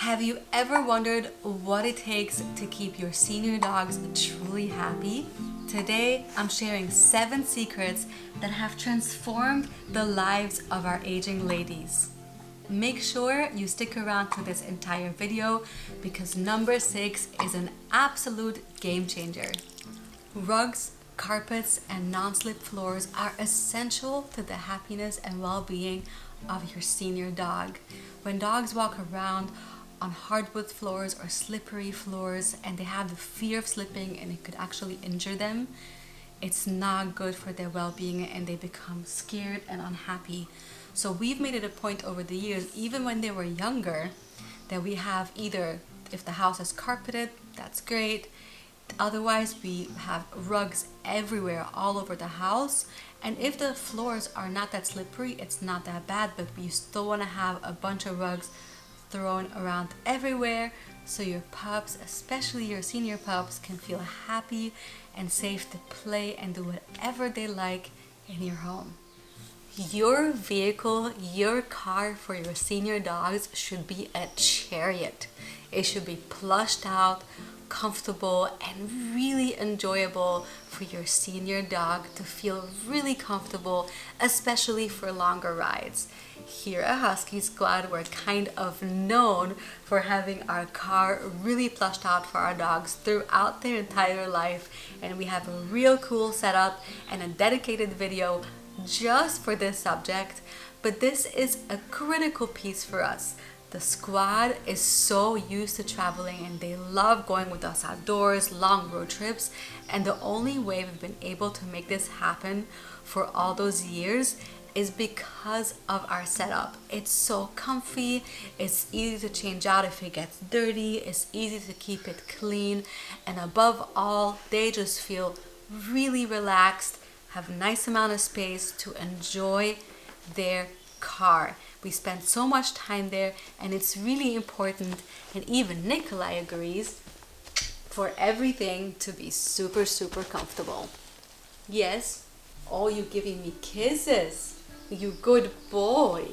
Have you ever wondered what it takes to keep your senior dogs truly happy? Today, I'm sharing 7 secrets that have transformed the lives of our aging ladies. Make sure you stick around to this entire video because number 6 is an absolute game changer. Rugs, carpets, and non-slip floors are essential to the happiness and well-being of your senior dog. When dogs walk around on hardwood floors or slippery floors and they have the fear of slipping and it could actually injure them, it's not good for their well-being and they become scared and unhappy. So we've made it a point over the years, even when they were younger, that we have either, if the house is carpeted, that's great. Otherwise, we have rugs everywhere, all over the house. And if the floors are not that slippery, it's not that bad, but we still want to have a bunch of rugs thrown around everywhere so your pups, especially your senior pups, can feel happy and safe to play and do whatever they like in your home. Your vehicle, your car for your senior dogs should be a chariot. It should be plushed out, comfortable, and really enjoyable for your senior dog to feel really comfortable, especially for longer rides. Here at Husky Squad, we're kind of known for having our car really plushed out for our dogs throughout their entire life, and we have a real cool setup and a dedicated video just for this subject. But this is a critical piece for us. The squad is so used to traveling and they love going with us outdoors, long road trips, and the only way we've been able to make this happen for all those years is because of our setup. It's so comfy, it's easy to change out if it gets dirty, it's easy to keep it clean, and above all, they just feel really relaxed, have a nice amount of space to enjoy their car. We spend so much time there, and it's really important, and even Nikolai agrees, for everything to be super comfortable. Yes, oh, you giving me kisses, you good boy.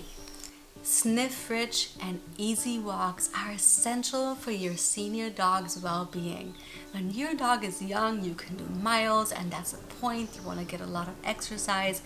Sniff-Rich and easy walks are essential for your senior dog's well-being. When your dog is young, you can do miles, and that's the point. You want to get a lot of exercise.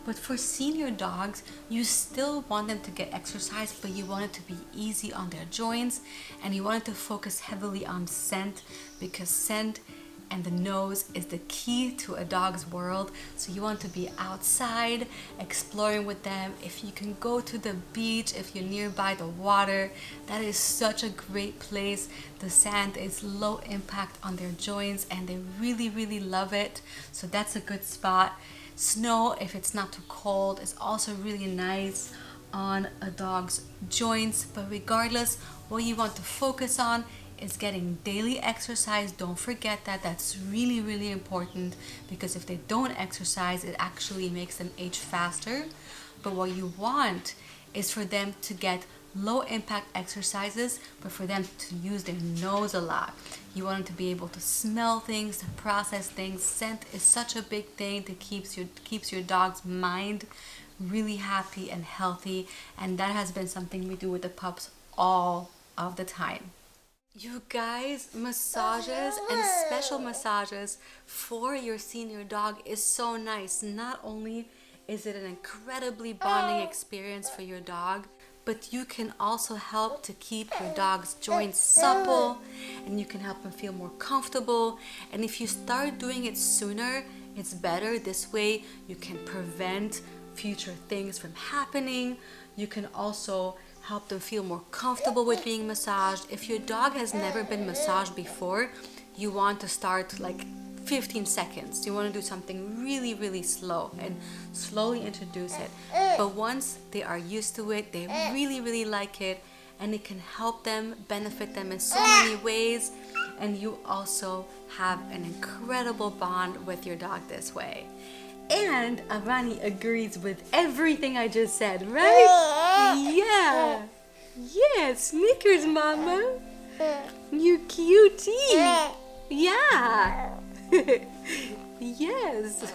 But for senior dogs, you still want them to get exercise, but you want it to be easy on their joints, and you want it to focus heavily on scent, because scent and the nose is the key to a dog's world. So you want to be outside exploring with them. If you can go to the beach, if you're nearby the water, that is such a great place. The sand is low impact on their joints and they really love it, so that's a good spot. Snow, if it's not too cold, is also really nice on a dog's joints. But regardless, what you want to focus on is getting daily exercise. Don't forget that. That's really important, because if they don't exercise, it actually makes them age faster. But what you want is for them to get low impact exercises, but for them to use their nose a lot. You want them to be able to smell things, to process things. Scent is such a big thing that keeps your dog's mind really happy and healthy, and that has been something we do with the pups all of the time. You guys, massages and special massages for your senior dog is so nice. Not only is it an incredibly bonding experience for your dog, but you can also help to keep your dog's joints supple, and you can help them feel more comfortable. And if you start doing it sooner, it's better. This way you can prevent future things from happening. You can also help them feel more comfortable with being massaged. If your dog has never been massaged before, you want to start like 15 seconds. You want to do something really slow and slowly introduce it. But once they are used to it, they really like it, and it can help them, benefit them in so many ways. And you also have an incredible bond with your dog this way. And Avani agrees with everything I just said, right? Yeah. Yeah, Snickers, Mama. You cutie. Yeah. Yes.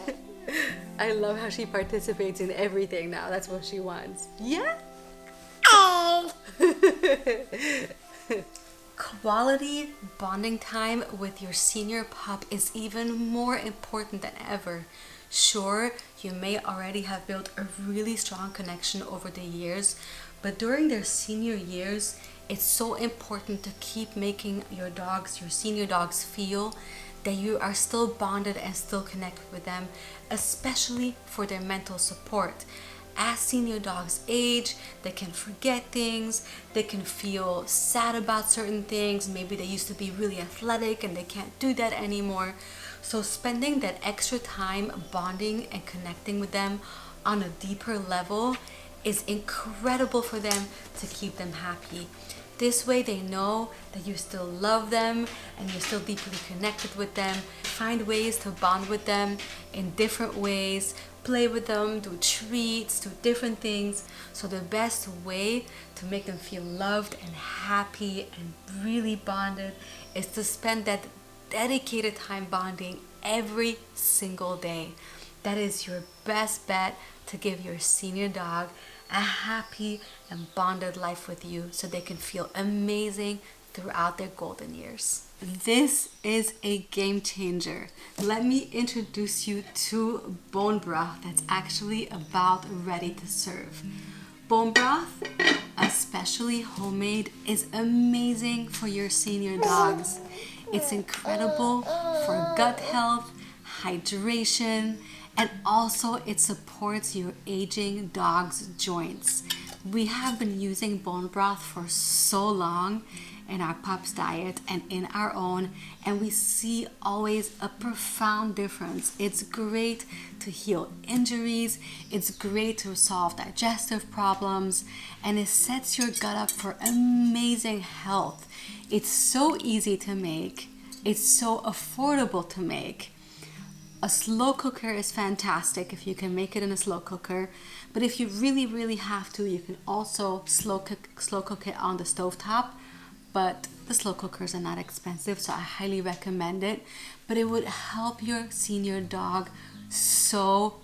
I love how she participates in everything now. That's what she wants. Yeah? Quality bonding time with your senior pup is even more important than ever. Sure, you may already have built a really strong connection over the years, but during their senior years, it's so important to keep making your senior dogs feel that you are still bonded and still connected with them, especially for their mental support. As senior dogs age, they can forget things, they can feel sad about certain things. Maybe they used to be really athletic and they can't do that anymore. So spending that extra time bonding and connecting with them on a deeper level is incredible for them to keep them happy. This way they know that you still love them and you're still deeply connected with them. Find ways to bond with them in different ways. Play with them, do treats, do different things. So the best way to make them feel loved and happy and really bonded is to spend that dedicated time bonding every single day. That is your best bet to give your senior dog a happy and bonded life with you so they can feel amazing throughout their golden years. This is a game changer. Let me introduce you to bone broth that's actually about ready to serve. Bone broth, especially homemade, is amazing for your senior dogs. It's incredible for gut health, hydration, and also it supports your aging dog's joints. We have been using bone broth for so long in our pups diet and in our own, and we see always a profound difference. It's great to heal injuries, it's great to solve digestive problems, and it sets your gut up for amazing health. It's so easy to make, it's so affordable to make. A slow cooker is fantastic if you can make it in a slow cooker, but if you really have to, you can also slow cook it on the stovetop. But the slow cookers are not expensive, so I highly recommend it. But it would help your senior dog so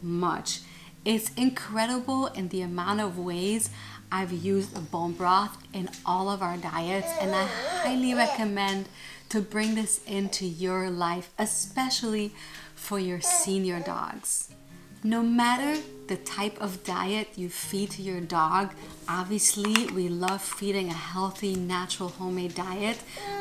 much. It's incredible in the amount of ways I've used bone broth in all of our diets, and I highly recommend to bring this into your life, especially for your senior dogs. No matter the type of diet you feed to your dog, obviously we love feeding a healthy, natural, homemade diet,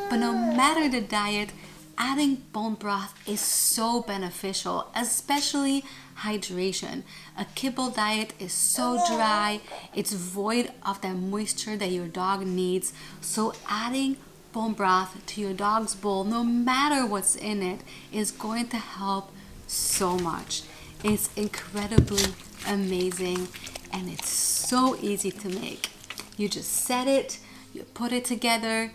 but no matter the diet, adding bone broth is so beneficial, especially hydration. A kibble diet is so dry, it's void of that moisture that your dog needs, so adding bone broth to your dog's bowl, no matter what's in it, is going to help so much. It's incredibly amazing and it's so easy to make. You just set it, you put it together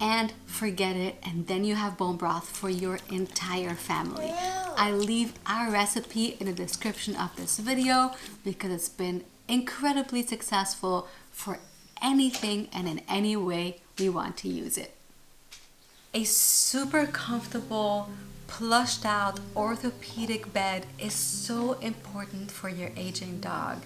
and forget it, and then you have bone broth for your entire family. I leave our recipe in the description of this video because it's been incredibly successful for anything and in any way we want to use it. A super comfortable, plushed out orthopedic bed is so important for your aging dog.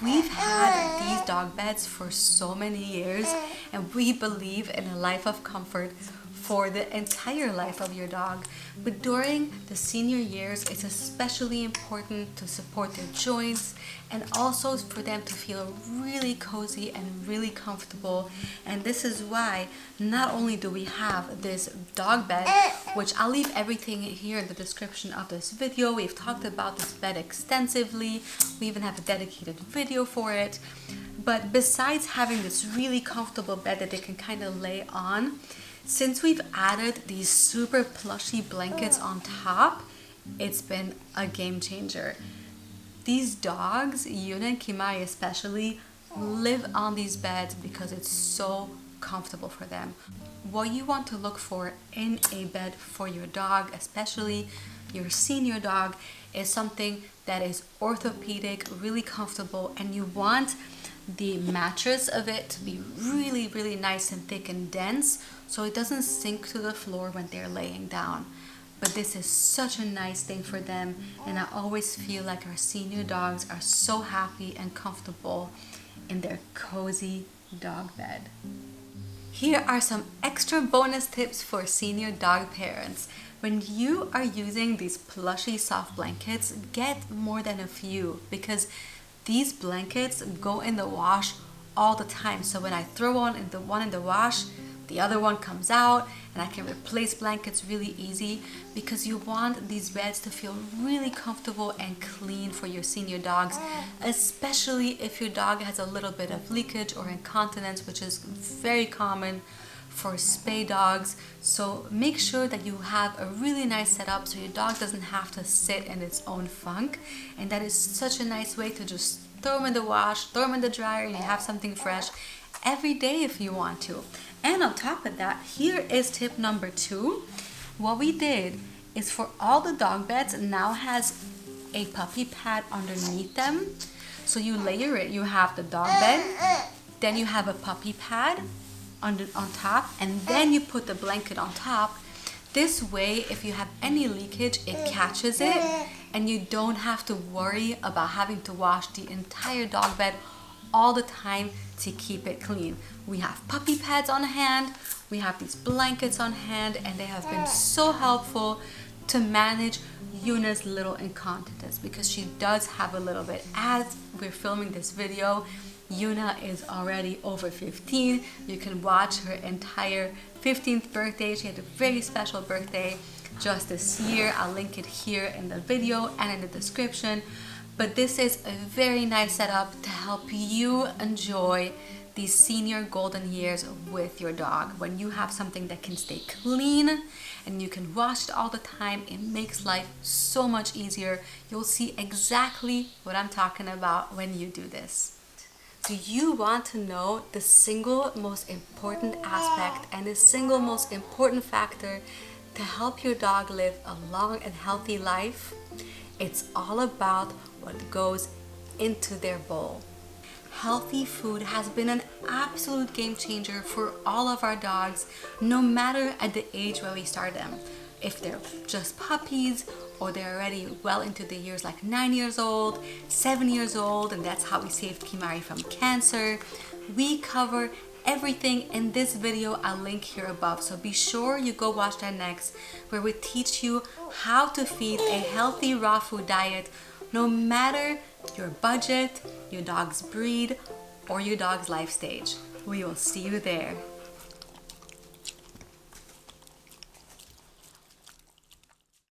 We've had these dog beds for so many years, and we believe in a life of comfort for the entire life of your dog. But during the senior years, it's especially important to support their joints and also for them to feel really cozy and really comfortable. And this is why not only do we have this dog bed, which I'll leave everything here in the description of this video. We've talked about this bed extensively. We even have a dedicated video for it. But besides having this really comfortable bed that they can kind of lay on, since we've added these super plushy blankets on top, it's been a game changer. These dogs, Yuna and Kimai especially, live on these beds because it's so comfortable for them. What you want to look for in a bed for your dog, especially your senior dog, is something that is orthopedic, really comfortable, and you want the mattress of it to be really nice and thick and dense so it doesn't sink to the floor when they're laying down. But this is such a nice thing for them, and I always feel like our senior dogs are so happy and comfortable in their cozy dog bed. Here are some extra bonus tips for senior dog parents. When you are using these plushy soft blankets, get more than a few because these blankets go in the wash all the time. So when I throw one in the wash, the other one comes out and I can replace blankets really easy because you want these beds to feel really comfortable and clean for your senior dogs, especially if your dog has a little bit of leakage or incontinence, which is very common for spay dogs. So make sure that you have a really nice setup so your dog doesn't have to sit in its own funk. And that is such a nice way to just throw them in the wash, throw them in the dryer, and you have something fresh every day if you want to. And on top of that, here is tip number 2. What we did is for all the dog beds now has a puppy pad underneath them. So you layer it. You have the dog bed, then you have a puppy pad on top, and then you put the blanket on top. This way, if you have any leakage, it catches it and you don't have to worry about having to wash the entire dog bed all the time to keep it clean. We have puppy pads on hand, we have these blankets on hand, and they have been so helpful to manage Yuna's little incontinence because she does have a little bit. As we're filming this video, Yuna is already over 15. You can watch her entire 15th birthday. She had a very special birthday just this year. I'll link it here in the video and in the description. But this is a very nice setup to help you enjoy these senior golden years with your dog. When you have something that can stay clean and you can wash it all the time, it makes life so much easier. You'll see exactly what I'm talking about when you do this. Do you want to know the single most important aspect and the single most important factor to help your dog live a long and healthy life? It's all about what goes into their bowl. Healthy food has been an absolute game changer for all of our dogs, no matter at the age where we start them. If they're just puppies or they're already well into the years, like 9 years old, 7 years old, and that's how we saved Kimari from cancer. We cover everything in this video. I'll link here above, so be sure you go watch that next, where we teach you how to feed a healthy raw food diet, no matter your budget, your dog's breed, or your dog's life stage. We will see you there.